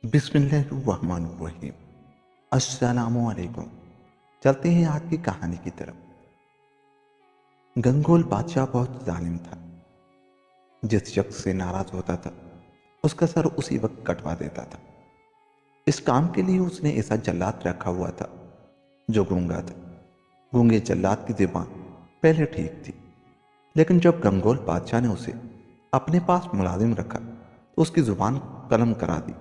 بسم اللہ الرحمن الرحیم۔ السلام علیکم۔ چلتے ہیں آج کی کہانی کی طرف۔ گنگول بادشاہ بہت ظالم تھا۔ جس شخص سے ناراض ہوتا تھا اس کا سر اسی وقت کٹوا دیتا تھا۔ اس کام کے لیے اس نے ایسا جلاد رکھا ہوا تھا جو گونگا تھا۔ گونگے جلاد کی زبان پہلے ٹھیک تھی، لیکن جب گنگول بادشاہ نے اسے اپنے پاس ملازم رکھا تو اس کی زبان قلم کرا دی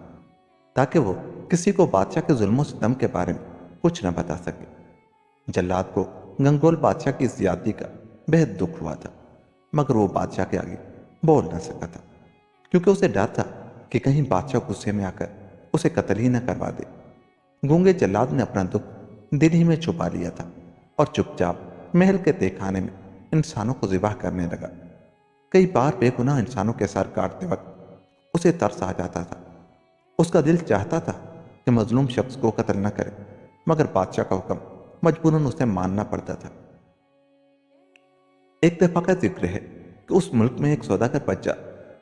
تاکہ وہ کسی کو بادشاہ کے ظلم و ستم کے بارے میں کچھ نہ بتا سکے۔ جلاد کو گنگول بادشاہ کی زیادتی کا بہت دکھ ہوا تھا، مگر وہ بادشاہ کے آگے بول نہ سکا تھا، کیونکہ اسے ڈر تھا کہ کہیں بادشاہ غصے میں آ کر اسے قتل ہی نہ کروا دے۔ گونگے جلاد نے اپنا دکھ دل ہی میں چھپا لیا تھا اور چپ چاپ محل کے تہہ خانے میں انسانوں کو ذبح کرنے لگا۔ کئی بار بے گناہ انسانوں کے سر کاٹتے وقت اسے ترس آ جاتا تھا۔ اس کا دل چاہتا تھا کہ مظلوم شخص کو قتل نہ کرے، مگر بادشاہ کا حکم مجبوراً اسے ماننا پڑتا تھا۔ ایک دفعہ کا ذکر ہے کہ اس ملک میں ایک سوداگر بچہ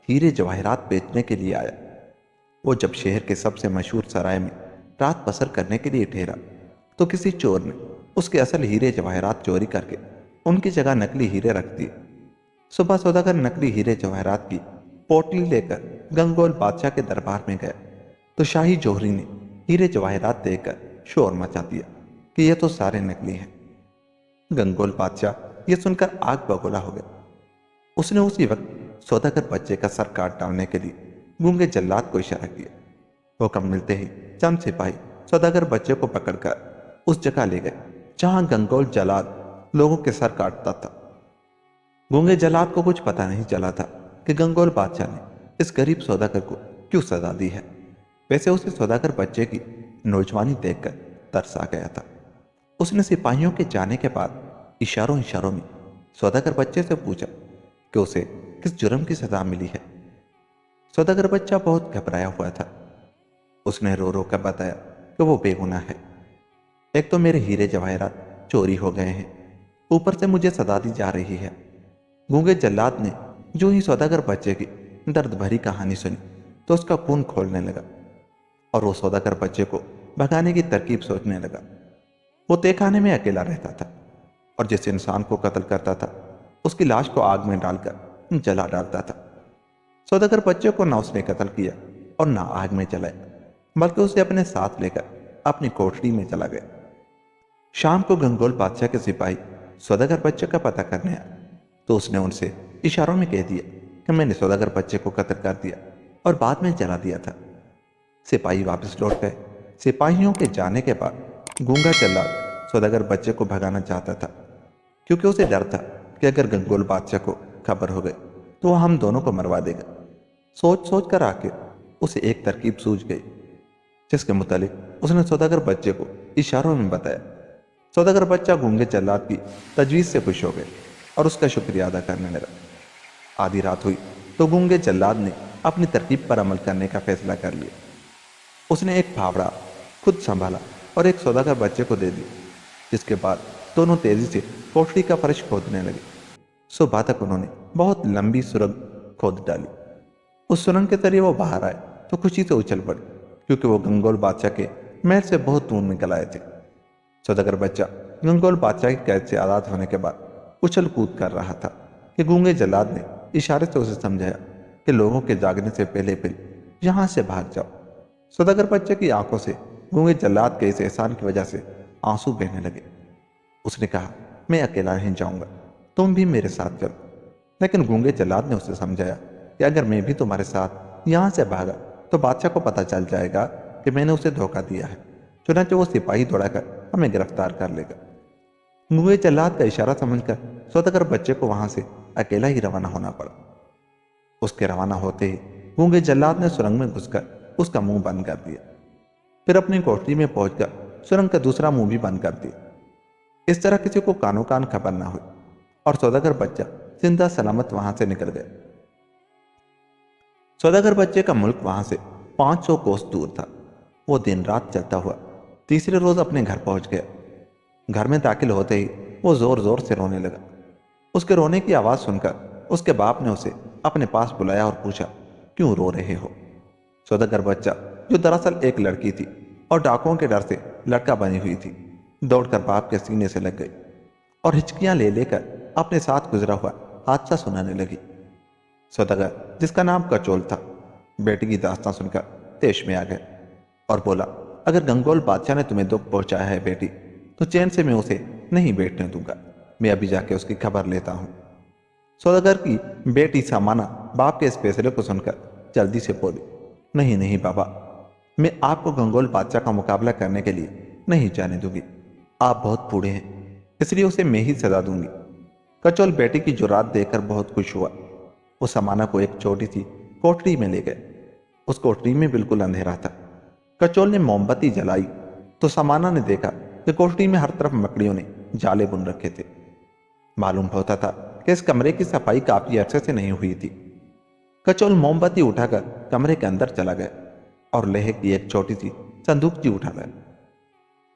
ہیرے جواہرات بیچنے کے لیے آیا۔ وہ جب شہر کے سب سے مشہور سرائے میں رات بسر کرنے کے لیے ٹھہرا تو کسی چور نے اس کے اصل ہیرے جواہرات چوری کر کے ان کی جگہ نکلی ہیرے رکھ دیے۔ صبح سوداگر نکلی ہیرے جواہرات کی پوٹلی لے کر گنگول بادشاہ کے دربار میں گیا تو شاہی جوہری نے ہیرے جواہرات دیکھ کر شور مچا دیا کہ یہ تو سارے نکلی ہیں۔ گنگول بادشاہ یہ سن کر آگ بگولا ہو گیا۔ اس نے اسی وقت سوداگر بچے کا سر کاٹ ڈالنے کے لیے گونگے جلاد کو اشارہ کیا۔ حکم ملتے ہی چند سپاہی سوداگر بچے کو پکڑ کر اس جگہ لے گئے جہاں گنگول جلاد لوگوں کے سر کاٹتا تھا۔ گونگے جلاد کو کچھ پتہ نہیں چلا تھا کہ گنگول بادشاہ نے اس غریب سوداگر کو کیوں سزا دی ہے۔ ویسے اسے سوداگر بچے کی نوجوانی دیکھ کر ترس آ گیا تھا۔ اس نے سپاہیوں کے جانے کے بعد اشاروں میں سوداگر بچے سے پوچھا کہ اسے کس جرم کی سزا ملی ہے۔ سوداگر بچہ بہت گھبرایا ہوا تھا۔ اس نے رو رو کر بتایا کہ وہ بے گناہ ہے۔ ایک تو میرے ہیرے جواہرات چوری ہو گئے ہیں، اوپر سے مجھے سزا دی جا رہی ہے۔ گونگے جلاد نے جو ہی سوداگر بچے کی درد بھری کہانی سنی تو اس کا خون کھولنے لگا اور وہ سوداگر بچے کو بھگانے کی ترکیب سوچنے لگا۔ وہ تہہ خانے میں اکیلا رہتا تھا اور جس انسان کو قتل کرتا تھا اس کی لاش کو آگ میں ڈال کر جلا ڈالتا تھا۔ سوداگر بچے کو نہ اس نے قتل کیا اور نہ آگ میں جلایا، بلکہ اسے اپنے ساتھ لے کر اپنی کوٹری میں چلا گیا۔ شام کو گنگول بادشاہ کے سپاہی سوداگر بچے کا پتہ کرنے آئے تو اس نے ان سے اشاروں میں کہہ دیا کہ میں نے سوداگر بچے کو قتل کر دیا اور بعد میں جلا دیا تھا۔ سپاہی واپس لوٹ گئے۔ سپاہیوں کے جانے کے بعد گونگا جلاد سوداگر بچے کو بھگانا چاہتا تھا، کیونکہ اسے ڈر تھا کہ اگر گنگول بادشاہ کو خبر ہو گئی تو وہ ہم دونوں کو مروا دے گا۔ سوچ کر آ کے اسے ایک ترکیب سوجھ گئی، جس کے متعلق اس نے سوداگر بچے کو اشاروں میں بتایا۔ سوداگر بچہ گونگے جلاد کی تجویز سے خوش ہو گئے اور اس کا شکریہ ادا کرنے لگا۔ آدھی رات ہوئی تو گونگے جلاد نے اپنی ترکیب پر عمل کرنے کا فیصلہ کر لیا۔ اس نے ایک پھاوڑا خود سنبھالا اور ایک سوداگر بچے کو دے دی، جس کے بعد دونوں تیزی سے کوٹری کا فرش کھودنے لگے۔ صبح تک انہوں نے بہت لمبی سرنگ کھود ڈالی۔ اس سرنگ کے ذریعے وہ باہر آئے تو خوشی سے اچھل پڑے، کیونکہ وہ گنگول بادشاہ کے محل سے بہت دور نکل آئے تھے۔ سوداگر بچہ گنگول بادشاہ کی قید سے آزاد ہونے کے بعد اچھل کود کر رہا تھا کہ گونگے جلاد نے اشارے سے اسے سمجھایا کہ لوگوں کے جاگنے سے پہلے یہاں سے بھاگ جاؤ۔ سوداگر بچے کی آنکھوں سے گونگے جلاد کے اس احسان کی وجہ سے آنسو بہنے لگے۔ اس نے کہا، میں اکیلا نہیں جاؤں گا، تم بھی میرے ساتھ چلو۔ لیکن گونگے جلاد نے اسے سمجھایا کہ اگر میں بھی تمہارے ساتھ یہاں سے بھاگا تو بادشاہ کو پتہ چل جائے گا کہ میں نے اسے دھوکہ دیا ہے، چنانچہ وہ سپاہی دوڑا کر ہمیں گرفتار کر لے گا۔ گونگے جلاد کا اشارہ سمجھ کر سوداگر بچے کو وہاں سے اکیلا ہی روانہ ہونا پڑا۔ اس کے روانہ ہوتے ہی گونگے جلاد نے سرنگ میں گھس کر اس کا منہ بند کر دیا، پھر اپنی کوٹری میں پہنچ کر سرنگ کا دوسرا منہ بھی بند کر دیا۔ اس طرح کسی کو کانوں کان خبر نہ ہوئی اور سوداگر بچہ زندہ سلامت وہاں سے نکل گیا۔ سوداگر بچے کا ملک وہاں سے 500 کوس دور تھا۔ وہ دن رات چلتا ہوا تیسرے روز اپنے گھر پہنچ گیا۔ گھر میں داخل ہوتے ہی وہ زور زور سے رونے لگا۔ اس کے رونے کی آواز سن کر اس کے باپ نے اسے اپنے پاس بلایا اور پوچھا، کیوں رو رہے ہو؟ سوداگر بچہ جو دراصل ایک لڑکی تھی اور ڈاکوؤں کے ڈر سے لڑکا بنی ہوئی تھی، دوڑ کر باپ کے سینے سے لگ گئی اور ہچکیاں لے لے کر اپنے ساتھ گزرا ہوا حادثہ سنانے لگی۔ سوداگر، جس کا نام کچول تھا، بیٹی کی داستان سن کر تیش میں آ گیا اور بولا، اگر گنگول بادشاہ نے تمہیں دکھ پہنچایا ہے بیٹی، تو چین سے میں اسے نہیں بیٹھنے دوں گا۔ میں ابھی جا کے اس کی خبر لیتا ہوں۔ سوداگر کی بیٹی سامانا باپ کے اس فیصلے کو سن کر جلدی سے بولی، نہیں نہیں بابا، میں آپ کو گنگول بادشاہ کا مقابلہ کرنے کے لیے نہیں جانے دوں گی۔ آپ بہت بوڑھے ہیں، اس لیے اسے میں ہی سزا دوں گی۔ کچول بیٹی کی جرات دیکھ کر بہت خوش ہوا۔ وہ سامانا کو ایک چھوٹی سی کوٹری میں لے گئے۔ اس کوٹری میں بالکل اندھیرا تھا۔ کچول نے موم بتی جلائی تو سامانا نے دیکھا کہ کوٹری میں ہر طرف مکڑیوں نے جالے بن رکھے تھے۔ معلوم ہوتا تھا کہ اس کمرے کی صفائی کافی عرصے سے نہیں ہوئی تھی۔ کچول موم بتی اٹھا کر کمرے کے اندر چلا گیا اور لوہے کی ایک چھوٹی سی صندوق چی اٹھا لایا۔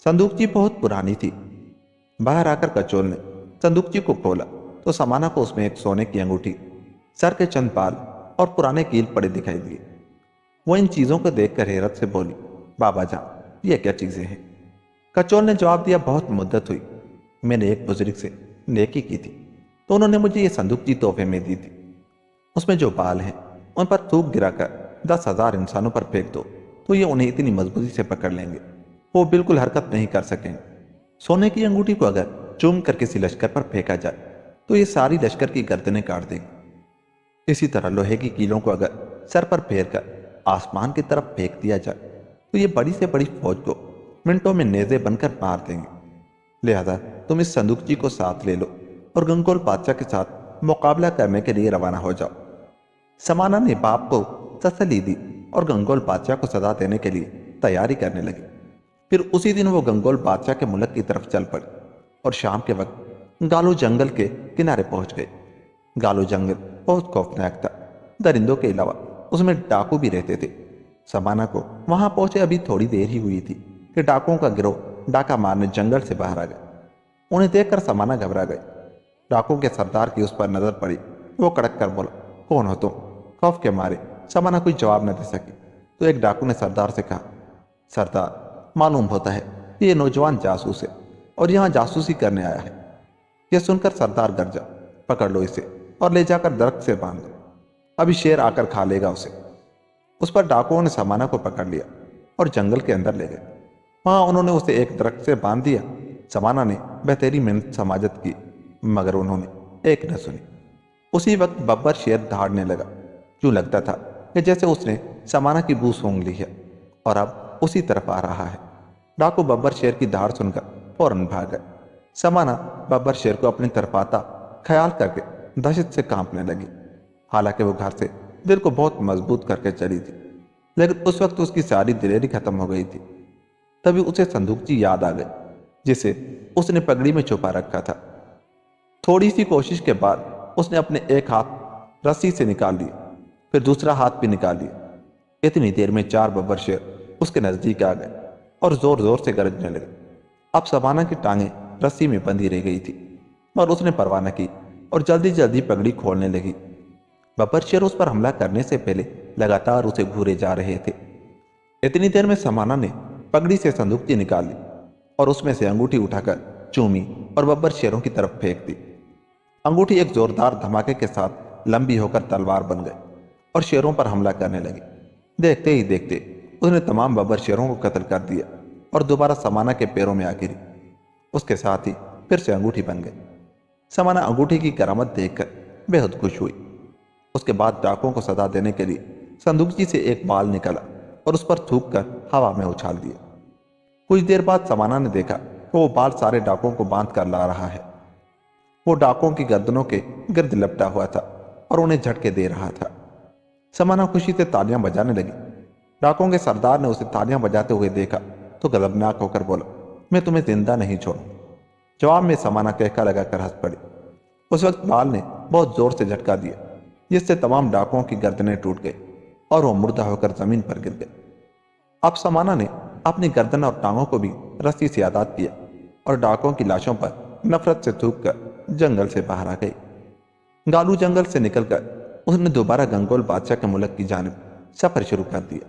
صندوق چی بہت پرانی تھی۔ باہر آ کر کچول نے صندوق چی کو کھولا تو سامانا کو اس میں ایک سونے کی انگوٹھی، سر کے چند بال اور پرانے کیل پڑے دکھائی دیے۔ وہ ان چیزوں کو دیکھ کر حیرت سے بولی، بابا جان، یہ کیا چیزیں ہیں؟ کچول نے جواب دیا، بہت مدت ہوئی، میں نے ایک بزرگ سے نیکی کی تھی تو انہوں نے مجھے یہ صندوق چی تحفے میں دی تھی۔ اس میں جو بال ہیں ان پر تھوک گرا کر 10,000 انسانوں پر پھینک دو تو یہ انہیں اتنی مضبوطی سے پکڑ لیں گے وہ بالکل حرکت نہیں کر سکیں گے۔ سونے کی انگوٹھی کو اگر چوم کر کسی لشکر پر پھینکا جائے تو یہ ساری لشکر کی گردنیں کاٹ دیں گے۔ اسی طرح لوہے کی کیلوں کو اگر سر پر پھیر کر آسمان کی طرف پھینک دیا جائے تو یہ بڑی سے بڑی فوج کو منٹوں میں نیزے بن کر مار دیں گے۔ لہذا تم اس صندوق چی کو ساتھ لے لو اور گنگول بادشاہ کے ساتھ مقابلہ کرنے کے لیے روانہ ہو جاؤ۔ سامانا نے باپ کو تسلی دی اور گنگول بادشاہ کو سزا دینے کے لیے تیاری کرنے لگی۔ پھر اسی دن وہ گنگول بادشاہ کے ملک کی طرف چل پڑی اور شام کے وقت گالو جنگل کے کنارے پہنچ گئے۔ گالو جنگل بہت خوفناک تھا۔ درندوں کے علاوہ اس میں ڈاکو بھی رہتے تھے۔ سامانا کو وہاں پہنچے ابھی تھوڑی دیر ہی ہوئی تھی کہ ڈاکوؤں کا گروہ ڈاکہ مارنے جنگل سے باہر آ گیا۔ انہیں دیکھ کر سامانا گھبرا گئے۔ ڈاکوؤں کے سردار کی اس پر نظر پڑی۔ وہ کڑک کر بولا، کون ہو تم؟ خوف کے مارے سامانا کوئی جواب نہ دے سکی تو ایک ڈاکو نے سردار سے کہا، سردار، معلوم ہوتا ہے یہ نوجوان جاسوس ہے اور یہاں جاسوسی کرنے آیا ہے۔ یہ سن کر سردار گرجا، پکڑ لو اسے اور لے جا کر درخت سے باندھ دو، ابھی شیر آ کر کھا لے گا اسے۔ اس پر ڈاکوؤں نے سامانا کو پکڑ لیا اور جنگل کے اندر لے گئے۔ وہاں انہوں نے اسے ایک درخت سے باندھ دیا۔ سامانا نے بہتری محنت سماجت کی مگر انہوں نے ایک نہ سنی۔ اسی وقت ببر شیر دھاڑنے لگا، یوں لگتا تھا کہ جیسے اس نے سامانا کی بو سونگھ لی ہے اور اب اسی طرف آ رہا ہے۔ ڈاکو ببر شیر کی دھاڑ سن کر فوراً بھاگ گئے۔ سامانا ببر شیر کو اپنی طرف آتا خیال کر کے دہشت سے کانپنے لگی۔ حالانکہ وہ گھر سے دل کو بہت مضبوط کر کے چلی تھی، لیکن اس وقت اس کی ساری دلیری ختم ہو گئی تھی۔ تبھی اسے صندوق چی یاد آ گئی جسے اس نے پگڑی میں چھپا رکھا تھا۔ تھوڑی سی کوشش کے بعد اس نے اپنے ایک ہاتھ رسی سے نکال لیا، پھر دوسرا ہاتھ بھی نکال لیا۔ اتنی دیر میں 4 ببر شیر اس کے نزدیک آ گئے اور زور زور سے گرجنے لگے۔ اب سامانا کی ٹانگیں رسی میں بندھی رہ گئی تھی اور اس نے پرواہ نہ کی اور جلدی جلدی پگڑی کھولنے لگی۔ ببر شیر اس پر حملہ کرنے سے پہلے لگاتار اسے گھورے جا رہے تھے۔ اتنی دیر میں سامانا نے پگڑی سے صندوق چی نکال لی اور اس میں سے انگوٹھی اٹھا کر چومی اور ببر شیروں کی طرف پھینک دی۔ انگوٹھی ایک زوردار دھماکے کے ساتھ لمبی ہو کر تلوار بن گئی اور شیروں پر حملہ کرنے لگی۔ دیکھتے ہی دیکھتے اس نے تمام ببر شیروں کو قتل کر دیا اور دوبارہ سامانا کے پیروں میں آ گری۔ اس کے ساتھ ہی پھر سے انگوٹھی بن گئی۔ سامانا انگوٹھی کی کرامت دیکھ کر بے حد خوش ہوئی۔ اس کے بعد ڈاکوؤں کو سزا دینے کے لیے صندوق چی سے ایک بال نکلا اور اس پر تھوک کر ہوا میں اچھال دیا۔ کچھ دیر بعد سامانا نے دیکھا کہ وہ بال سارے ڈاکوؤں کو باندھ کر لا رہا ہے۔ وہ ڈاکوؤں کی گردنوں کے گرد لپٹا ہوا تھا اور انہیں جھٹکے دے رہا تھا۔ سامانا خوشی سے تالیاں بجانے لگی۔ ڈاکوؤں کے سردار نے اسے تالیاں بجاتے ہوئے دیکھا تو غضبناک ہو کر بولا، میں تمہیں زندہ نہیں چھوڑوں۔ جواب میں سامانا کہکا لگا کر ہنس پڑی۔ اس وقت بال نے بہت زور سے جھٹکا دیا جس سے تمام ڈاکوؤں کی گردنیں ٹوٹ گئی اور وہ مردہ ہو کر زمین پر گر گئے۔ اب سامانا نے اپنی گردن اور ٹانگوں کو بھی رسی سے آزاد کیا اور ڈاکوؤں کی لاشوں پر نفرت سے تھوک کر جنگل سے باہر آ گئی۔ گالو جنگل سے نکل کر اس نے دوبارہ گنگول بادشاہ کے ملک کی جانب سفر شروع کر دیا۔